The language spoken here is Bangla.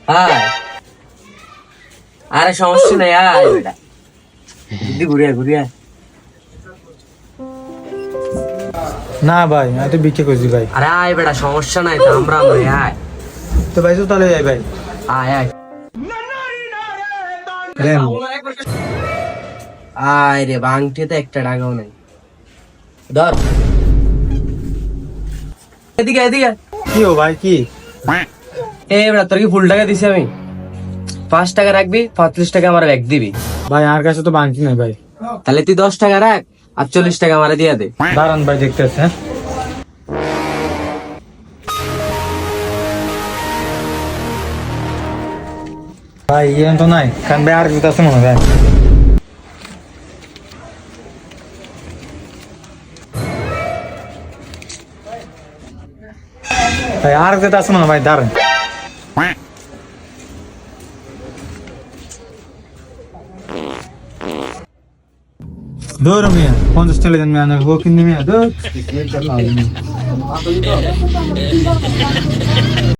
হ্যাঁ, আরে সমস্যা নাই, আয় বেটা, দিদি ঘুরিয়া ঘুরিয়া। না ভাই আমি তো বিক্রি করছি ভাই। আরে আয় বেটা, সমস্যা নাই তো, আমরা আয় তো ভাই তো তাহলে যাই ভাই। আয় আয় রেন আয় রে, বাংটি তো একটা টাকাও নাই। ধর, এদিকে এদিকে। কি ও ভাই কি? এ বেটা, তোর কি ফুল টাকা দিছি আমি? 5 টাকা রাখবি, 35 টাকা আমার ব্যাগ দিবি। ভাই আমার কাছে তো বাংকি নাই ভাই। তাহলে তুই 10 টাকা রাখ, আর 40 টাকা আমার দিয়ে দে। দাঁড়ান ভাই দেখতেছে, হ্যাঁ ভাই ইয়ে তো নাই কারণ ভাই আর কিছু আছে মনে হয় ভাই। ভাই আর যেটা আছে মনে হয় ভাই, দাঁড়ান। দৌড় মিয়া 50 চলে যান মিয়া, ও কিনে মিয়া দৌড়।